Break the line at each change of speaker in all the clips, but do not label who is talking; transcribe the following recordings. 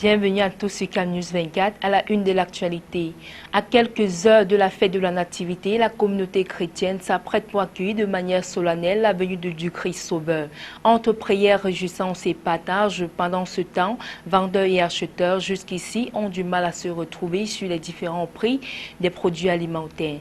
Bienvenue à tous sur Canal News 24 à la une de l'actualité. À quelques heures de la fête de la Nativité, la communauté chrétienne s'apprête pour accueillir de manière solennelle la venue du Christ Sauveur. Entre prières, réjouissances et partages, pendant ce temps, vendeurs et acheteurs jusqu'ici ont du mal à se retrouver sur les différents prix des produits alimentaires.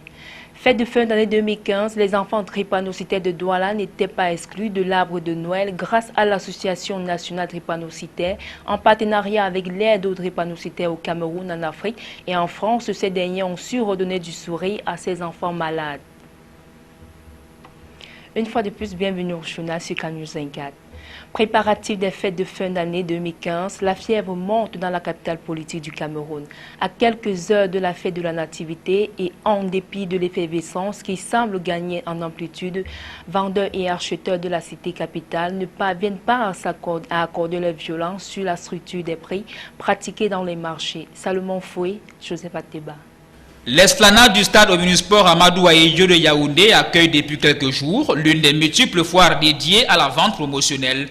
Fête de fin d'année 2015, les enfants drépanocytaires de Douala n'étaient pas exclus de l'arbre de Noël grâce à l'Association nationale drépanocytaire en partenariat avec l'aide aux drépanocytaires au Cameroun, en Afrique et en France. Ces derniers ont su redonner du sourire à ces enfants malades. Une fois de plus, bienvenue au journal sur Canal News 24. Préparatifs des fêtes de fin d'année 2015, la fièvre monte dans la capitale politique du Cameroun. À quelques heures de la fête de la Nativité et en dépit de l'effervescence qui semble gagner en amplitude, vendeurs et acheteurs de la cité capitale ne parviennent pas à accorder leur violence sur la structure des prix pratiqués dans les marchés. Salomon Foué, Joseph Ateba.
L'esplanade du stade Omnisport Amadou Ahidjo de Yaoundé accueille depuis quelques jours l'une des multiples foires dédiées à la vente promotionnelle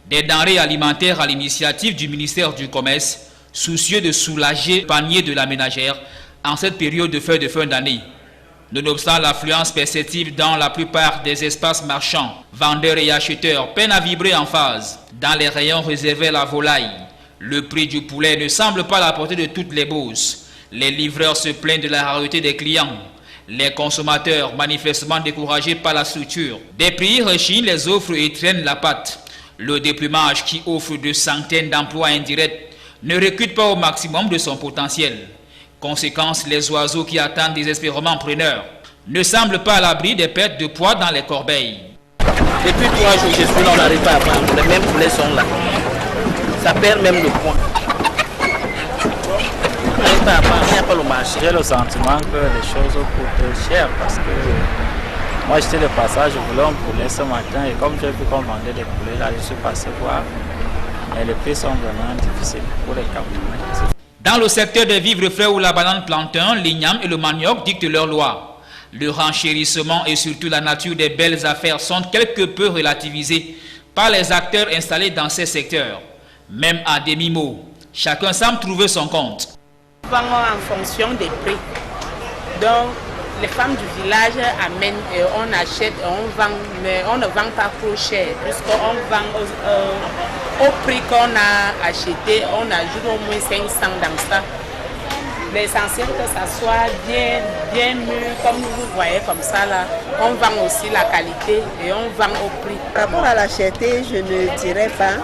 des denrées alimentaires à l'initiative du ministère du Commerce, soucieux de soulager le panier de la ménagère en cette période de fête de fin d'année. Nonobstant l'affluence perceptible dans la plupart des espaces marchands, vendeurs et acheteurs peinent à vibrer en phase. Dans les rayons réservés à la volaille, le prix du poulet ne semble pas à la portée de toutes les bourses. Les livreurs se plaignent de la rareté des clients. Les consommateurs, manifestement découragés par la structure des prix, rechignent les offres et traînent la patte. Le déplumage, qui offre de centaines d'emplois indirects, ne recrute pas au maximum de son potentiel. Conséquence, les oiseaux qui attendent désespérément preneurs ne semblent pas à l'abri des pertes de poids dans les corbeilles.
Depuis 3 jours, je suis là, on n'arrive pas à vendre. Les mêmes poulets sont là. Ça perd même le poids. Il n'y a pas le marché.
J'ai le sentiment que les choses coûtent cher parce que moi j'étais de passage, je voulais un poulet ce matin et comme j'ai vu qu'on vendait des poulets là, je suis passé voir. Mais les prix sont vraiment difficiles pour les Camerounais.
Dans le secteur des vivres frais où la banane plantain, l'igname et le manioc dictent leurs lois, le renchérissement et surtout la nature des belles affaires sont quelque peu relativisés par les acteurs installés dans ces secteurs. Même à demi-mot, chacun semble trouver son compte.
Nous vendons en fonction des prix. Donc, les femmes du village amènent et on achète et on vend, mais on ne vend pas trop cher, puisqu'on vend au prix qu'on a acheté, on ajoute au moins 500 dans ça. L'essentiel que ça soit bien mûr, comme vous voyez comme ça là. On vend aussi la qualité et on vend au prix.
Par rapport à la cherté, je ne dirais pas.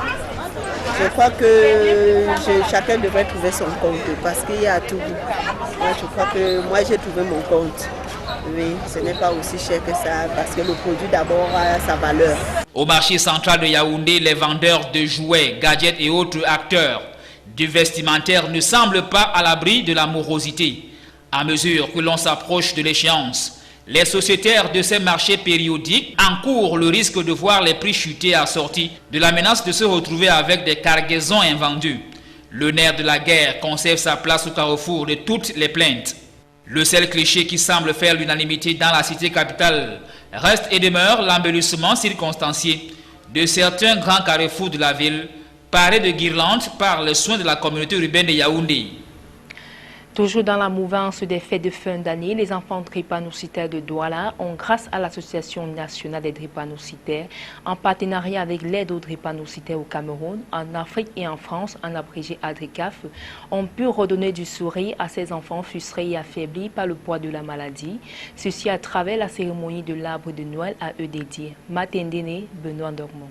Je crois que chacun devrait trouver son compte parce qu'il y a tout. Je crois que moi j'ai trouvé mon compte. Oui, ce n'est pas aussi cher que ça parce que le produit d'abord a sa valeur.
Au marché central de Yaoundé, les vendeurs de jouets, gadgets et autres acteurs du vestimentaire ne semblent pas à l'abri de la morosité. À mesure que l'on s'approche de l'échéance, les sociétaires de ces marchés périodiques encourent le risque de voir les prix chuter assortis de la menace de se retrouver avec des cargaisons invendues. Le nerf de la guerre conserve sa place au carrefour de toutes les plaintes. Le seul cliché qui semble faire l'unanimité dans la cité capitale reste et demeure l'embellissement circonstancié de certains grands carrefours de la ville, parés de guirlandes par les soins de la communauté urbaine de Yaoundé.
Toujours dans la mouvance des fêtes de fin d'année, les enfants drépanocytaires de Douala ont, grâce à l'Association nationale des drépanocytaires, en partenariat avec l'aide aux drépanocytaires au Cameroun, en Afrique et en France, en abrégé ADRICAF, ont pu redonner du sourire à ces enfants frustrés et affaiblis par le poids de la maladie. Ceci à travers la cérémonie de l'arbre de Noël à eux dédiée. Matendene, Benoît Dormont.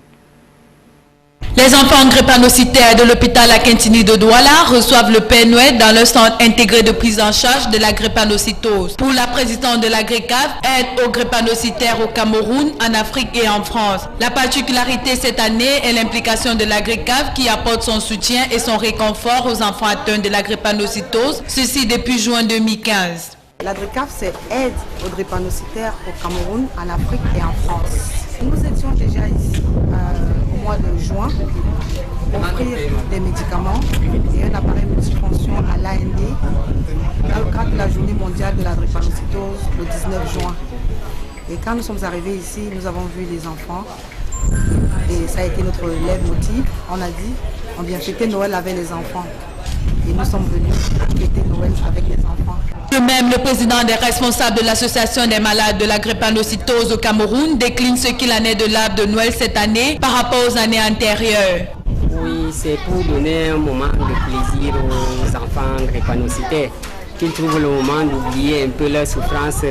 Les enfants drépanocytaires de l'hôpital Akintini de Douala reçoivent le Père Noël dans leur centre intégré de prise en charge de la drépanocytose. Pour la présidente de la GRECAF, aide aux drépanocytaires au Cameroun, en Afrique et en France. La particularité cette année est l'implication de la GRECAF qui apporte son soutien et son réconfort aux enfants atteints de la drépanocytose, ceci depuis juin 2015.
La GRECAF, c'est aide aux drépanocytaires au Cameroun, en Afrique et en France. Nous étions déjà ici au mois de juin offrir des médicaments et un appareil multifonction à l'AND dans le cadre de la journée mondiale de la drépanocytose le 19 juin. Et quand nous sommes arrivés ici, nous avons vu les enfants et ça a été notre leitmotiv. On a dit, on vient fêter Noël avec les enfants. et nous sommes venus fêter Noël avec les enfants.
De même, le président des responsables de l'association des malades de la drépanocytose au Cameroun décline ce qu'il en est de l'arbre de Noël cette année par rapport aux années antérieures.
Oui, c'est pour donner un moment de plaisir aux enfants drépanocytaires, qu'ils trouvent le moment d'oublier un peu leurs souffrances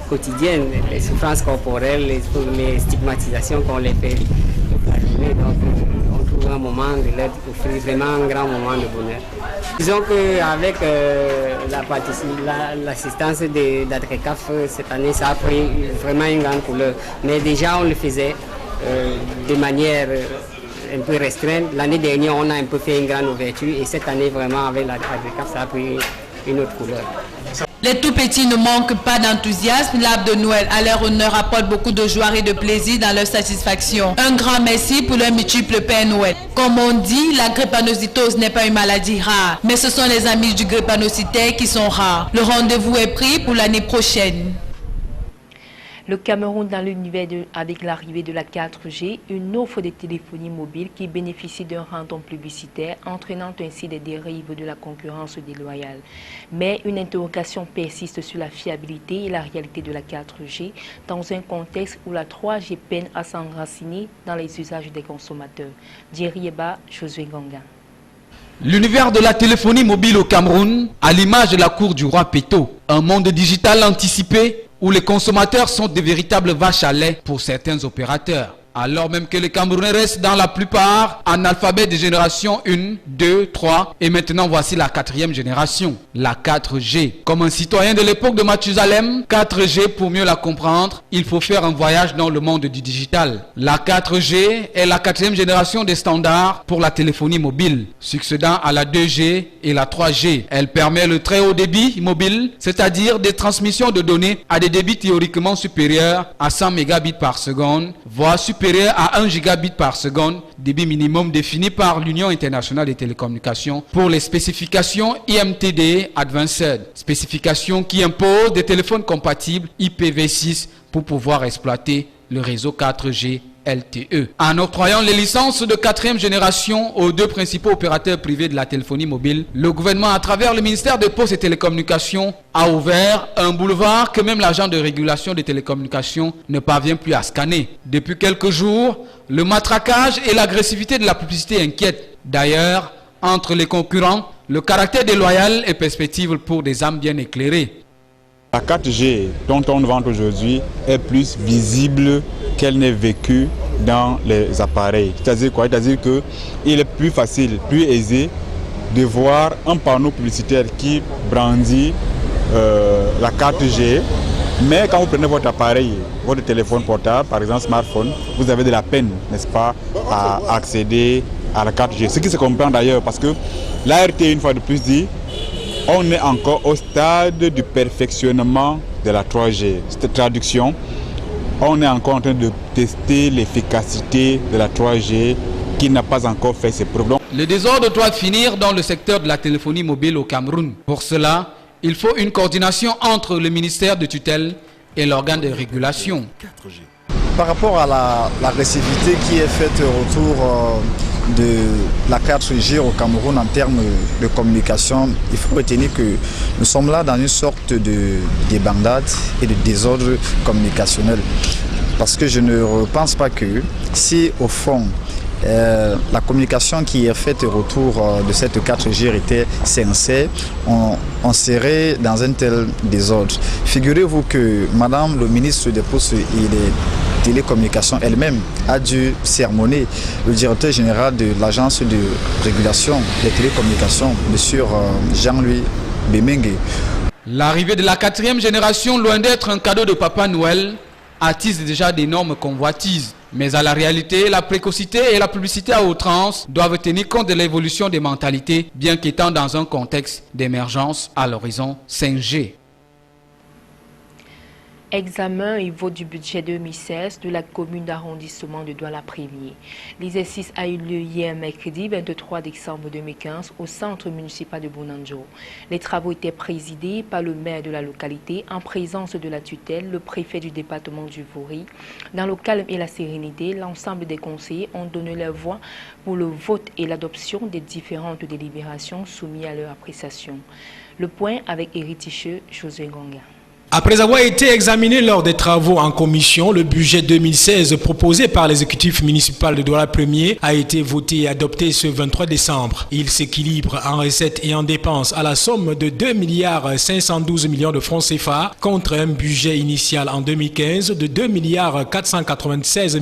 quotidiennes, les souffrances corporelles, les stigmatisations qu'on les fait. Donc, on trouve un moment de leur offrir vraiment un grand moment de bonheur. Disons qu'avec l'assistance d'Adrecaf, cette année, ça a pris vraiment une grande couleur. Mais déjà, on le faisait de manière un peu restreinte. L'année dernière, on a un peu fait une grande ouverture et cette année, vraiment, avec l'Adrecaf, ça a pris une autre couleur.
Les tout-petits ne manquent pas d'enthousiasme. L'arbre de Noël à leur honneur apporte beaucoup de joie et de plaisir dans leur satisfaction. Un grand merci pour leur multiple Père Noël. Comme on dit, la drépanocytose n'est pas une maladie rare, mais ce sont les amis du drépanocytaire qui sont rares. Le rendez-vous est pris pour l'année prochaine.
Le Cameroun dans l'univers avec l'arrivée de la 4G, une offre de téléphonie mobile qui bénéficie d'un rendement publicitaire, entraînant ainsi des dérives de la concurrence déloyale. Mais une interrogation persiste sur la fiabilité et la réalité de la 4G dans un contexte où la 3G peine à s'enraciner dans les usages des consommateurs. Djerieba Josué Ganga.
L'univers de la téléphonie mobile au Cameroun, à l'image de la cour du roi Péto, un monde digital anticipé où les consommateurs sont de véritables vaches à lait pour certains opérateurs. Alors même que les Camerounais restent dans la plupart analphabètes de génération 1, 2, 3 et maintenant voici la 4e génération, la 4G. Comme un citoyen de l'époque de Mathusalem, 4G pour mieux la comprendre, il faut faire un voyage dans le monde du digital. La 4G est la 4e génération des standards pour la téléphonie mobile, succédant à la 2G et la 3G. Elle permet le très haut débit mobile, c'est-à-dire des transmissions de données à des débits théoriquement supérieurs à 100 mégabits par seconde, voire supérieurs à 1 gigabit par seconde, débit minimum défini par l'Union internationale des télécommunications pour les spécifications IMTD Advanced, spécifications qui imposent des téléphones compatibles IPv6 pour pouvoir exploiter le réseau 4G LTE. En octroyant les licences de 4e génération aux deux principaux opérateurs privés de la téléphonie mobile, le gouvernement, à travers le ministère des Postes et Télécommunications, a ouvert un boulevard que même l'agent de régulation des télécommunications ne parvient plus à scanner. Depuis quelques jours, le matraquage et l'agressivité de la publicité inquiètent. D'ailleurs, entre les concurrents, le caractère déloyal est perspective pour des âmes bien éclairées.
La 4G dont on vante aujourd'hui est plus visible qu'elle n'est vécue dans les appareils. C'est-à-dire quoi? C'est-à-dire qu'il est plus facile, plus aisé de voir un panneau publicitaire qui brandit la 4G. Mais quand vous prenez votre appareil, votre téléphone portable, par exemple smartphone, vous avez de la peine, n'est-ce pas, à accéder à la 4G. Ce qui se comprend d'ailleurs parce que l'ART, une fois de plus, dit on est encore au stade du perfectionnement de la 3G. Cette traduction, on est encore en train de tester l'efficacité de la 3G qui n'a pas encore fait ses preuves.
Le désordre doit finir dans le secteur de la téléphonie mobile au Cameroun. Pour cela, il faut une coordination entre le ministère de tutelle et l'organe de régulation.
Par rapport à l'agressivité qui est faite autour de la 4G au Cameroun en termes de communication, il faut retenir que nous sommes là dans une sorte de débandade et de désordre communicationnel. Parce que je ne pense pas que si au fond la communication qui est faite autour de cette 4G était sincère, on serait dans un tel désordre. Figurez-vous que Madame le ministre des Postes et des Télécommunications elle-même a dû sermonner le directeur général de l'agence de régulation des télécommunications, M. Jean-Louis Bemengue.
L'arrivée de la 4e génération, loin d'être un cadeau de Papa Noël, attise déjà d'énormes convoitises. Mais à la réalité, la précocité et la publicité à outrance doivent tenir compte de l'évolution des mentalités, bien qu'étant dans un contexte d'émergence à l'horizon 5G.
Examen et vote du budget 2016 de la commune d'arrondissement de Douala-Premier. L'exercice a eu lieu hier mercredi 23 décembre 2015 au centre municipal de Bounanjo. Les travaux étaient présidés par le maire de la localité en présence de la tutelle, le préfet du département du Vouri. Dans le calme et la sérénité, l'ensemble des conseillers ont donné leur voix pour le vote et l'adoption des différentes délibérations soumises à leur appréciation. Le point avec Éric Ticheux, Josué Gonga.
Après avoir été examiné lors des travaux en commission, le budget 2016 proposé par l'exécutif municipal de Douala-Premier a été voté et adopté ce 23 décembre. Il s'équilibre en recettes et en dépenses à la somme de 2,512 milliards de francs CFA contre un budget initial en 2015 de 2,496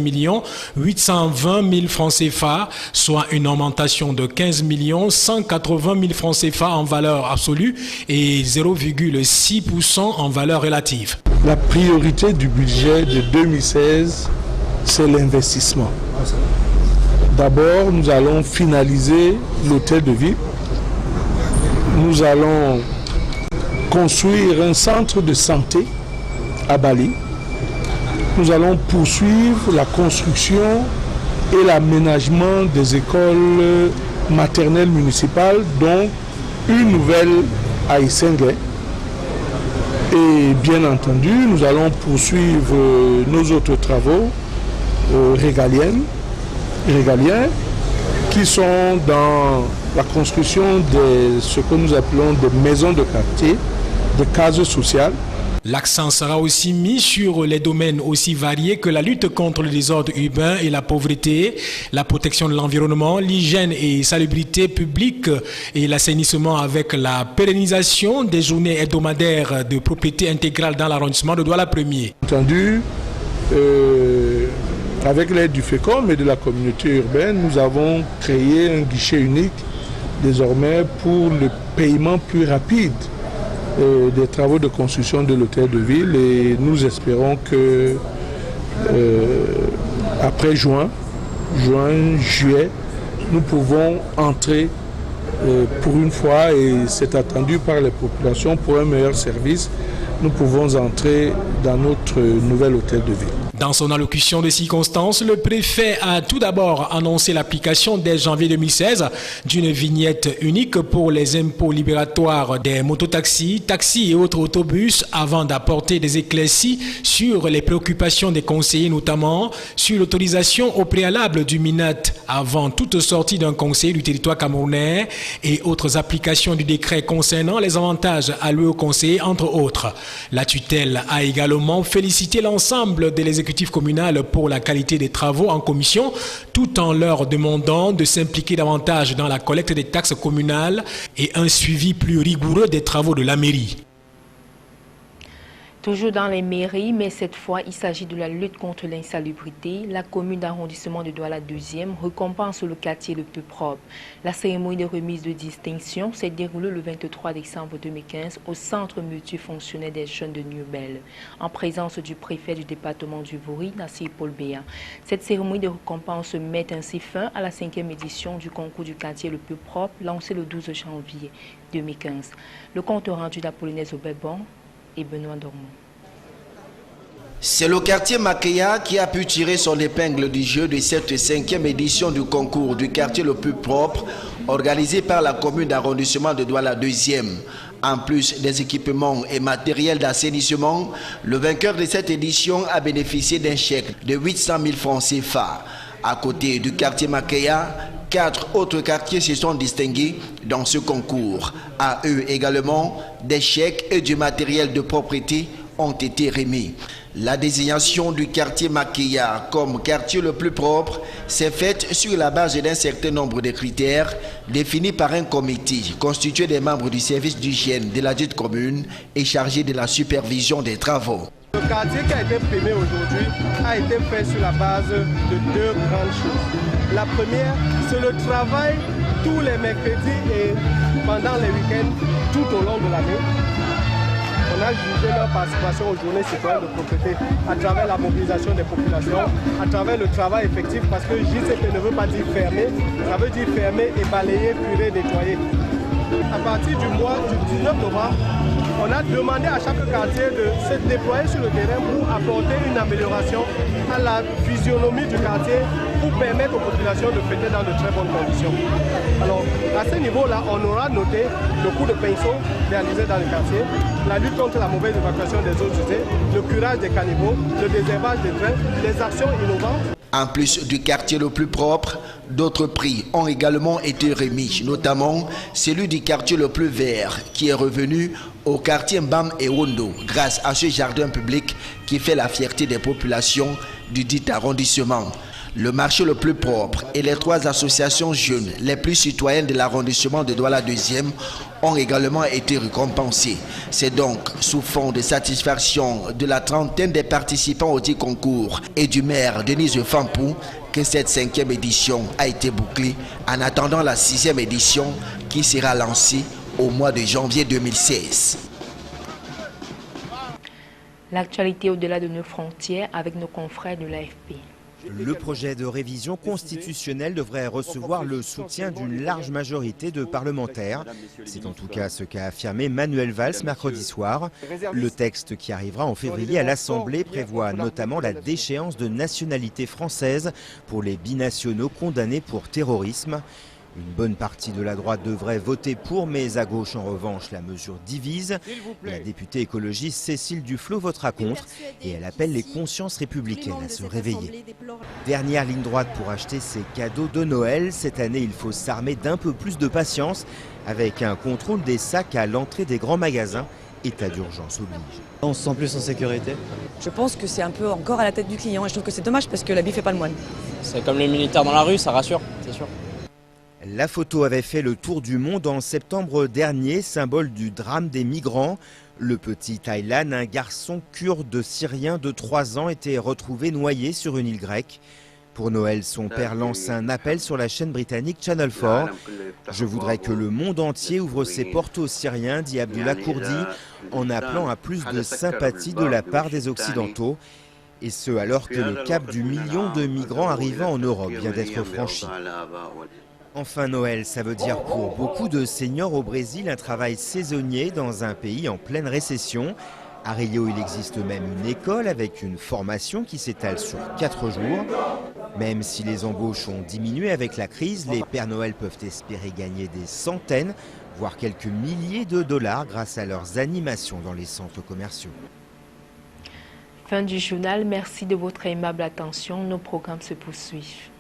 820 000 francs CFA, soit une augmentation de 15 180 000 francs CFA en valeur absolue et 0,6% en valeur relative.
La priorité du budget de 2016, c'est l'investissement. D'abord, nous allons finaliser l'hôtel de ville. Nous allons construire un centre de santé à Bali. Nous allons poursuivre la construction et l'aménagement des écoles maternelles municipales, dont une nouvelle à Issengue. Et bien entendu, nous allons poursuivre nos autres travaux régaliens qui sont dans la construction de ce que nous appelons des maisons de quartier, des cases sociales.
L'accent sera aussi mis sur les domaines aussi variés que la lutte contre le désordre urbain et la pauvreté, la protection de l'environnement, l'hygiène et salubrité publique et l'assainissement avec la pérennisation des journées hebdomadaires de propriété intégrale dans l'arrondissement de Douala-Premier.
Entendu, avec l'aide du FECOM et de la communauté urbaine, nous avons créé un guichet unique désormais pour le paiement plus rapide des travaux de construction de l'hôtel de ville, et nous espérons que après juin, juillet, nous pouvons entrer pour une fois, et c'est attendu par les populations pour un meilleur service, nous pouvons entrer dans notre nouvel hôtel de ville.
Dans son allocution de circonstance, le préfet a tout d'abord annoncé l'application dès janvier 2016 d'une vignette unique pour les impôts libératoires des mototaxis, taxis et autres autobus, avant d'apporter des éclaircies sur les préoccupations des conseillers, notamment sur l'autorisation au préalable du MINAT avant toute sortie d'un conseiller du territoire camerounais et autres applications du décret concernant les avantages alloués aux conseillers, entre autres. La tutelle a également félicité l'ensemble de l'exécutif communal pour la qualité des travaux en commission, tout en leur demandant de s'impliquer davantage dans la collecte des taxes communales et un suivi plus rigoureux des travaux de la mairie.
Toujours dans les mairies, mais cette fois, il s'agit de la lutte contre l'insalubrité. La commune d'arrondissement de Douala 2e récompense le quartier le plus propre. La cérémonie de remise de distinction s'est déroulée le 23 décembre 2015 au centre multifonctionnel des jeunes de Nubel, en présence du préfet du département du Vouri, Nassir Paul Béa. Cette cérémonie de récompense met ainsi fin à la 5e édition du concours du quartier le plus propre, lancé le 12 janvier 2015. Le compte rendu d'Apollinaise Aubebon et Benoît Dormont.
C'est le quartier Makeya qui a pu tirer son épingle du jeu de cette 5e édition du concours du quartier le plus propre organisé par la commune d'arrondissement de Douala 2e. En plus des équipements et matériels d'assainissement, le vainqueur de cette édition a bénéficié d'un chèque de 800 000 francs CFA. À côté du quartier Makeya, 4 autres quartiers se sont distingués dans ce concours. À eux également, des chèques et du matériel de propriété ont été remis. La désignation du quartier Makeya comme quartier le plus propre s'est faite sur la base d'un certain nombre de critères définis par un comité constitué des membres du service d'hygiène de la dite commune et chargé de la supervision des travaux.
Le quartier qui a été primé aujourd'hui a été fait sur la base de 2 grandes choses. La première, c'est le travail tous les mercredis et pendant les week-ends tout au long de l'année. On a jugé leur participation aux journées citoyennes de propriété à travers la mobilisation des populations, à travers le travail effectif, parce que JCP ne veut pas dire fermer, ça veut dire fermer et balayer, purer, nettoyer. À partir du mois du 19 novembre, on a demandé à chaque quartier de se déployer sur le terrain pour apporter une amélioration à la physionomie du quartier pour permettre aux populations de fêter dans de très bonnes conditions. Alors, à ce niveau-là, on aura noté le coup de pinceau réalisé dans le quartier, la lutte contre la mauvaise évacuation des eaux usées, le curage des caniveaux, le désherbage des drains, les actions innovantes.
En plus du quartier le plus propre, d'autres prix ont également été remis, notamment celui du quartier le plus vert qui est revenu au quartier Mbam et Wondo grâce à ce jardin public qui fait la fierté des populations du dit arrondissement. Le marché le plus propre et les 3 associations jeunes les plus citoyennes de l'arrondissement de Douala 2e ont également été récompensés. C'est donc sous fond de satisfaction de la trentaine des participants au dit concours et du maire Denise Fampou que cette 5e édition a été bouclée en attendant la 6e édition qui sera lancée au mois de janvier 2016.
L'actualité au-delà de nos frontières avec nos confrères de l'AFP.
Le projet de révision constitutionnelle devrait recevoir le soutien d'une large majorité de parlementaires. C'est en tout cas ce qu'a affirmé Manuel Valls mercredi soir. Le texte qui arrivera en février à l'Assemblée prévoit notamment la déchéance de nationalité française pour les binationaux condamnés pour terrorisme. Une bonne partie de la droite devrait voter pour, mais à gauche, en revanche, la mesure divise. La députée écologiste Cécile Duflot votera contre et elle appelle les consciences républicaines à se réveiller. Dernière ligne droite pour acheter ses cadeaux de Noël. Cette année, il faut s'armer d'un peu plus de patience avec un contrôle des sacs à l'entrée des grands magasins. État d'urgence oblige.
On se sent plus en sécurité. Je pense que c'est un peu encore à la tête du client et je trouve que c'est dommage parce que l'habit fait pas le moine.
C'est comme les militaires dans la rue, ça rassure, c'est sûr.
La photo avait fait le tour du monde en septembre dernier, symbole du drame des migrants. Le petit Taylan, un garçon kurde syrien de 3 ans, était retrouvé noyé sur une île grecque. Pour Noël, son père lance un appel sur la chaîne britannique Channel 4. « Je voudrais que le monde entier ouvre ses portes aux Syriens », dit Abdullah Kurdi, en appelant à plus de sympathie de la part des Occidentaux. Et ce, alors que le cap du million de migrants arrivant en Europe vient d'être franchi. Enfin, Noël, ça veut dire pour beaucoup de seniors au Brésil un travail saisonnier dans un pays en pleine récession. À Rio, il existe même une école avec une formation qui s'étale sur 4 jours. Même si les embauches ont diminué avec la crise, les Pères Noël peuvent espérer gagner des centaines, voire quelques milliers de dollars grâce à leurs animations dans les centres commerciaux.
Fin du journal, merci de votre aimable attention. Nos programmes se poursuivent.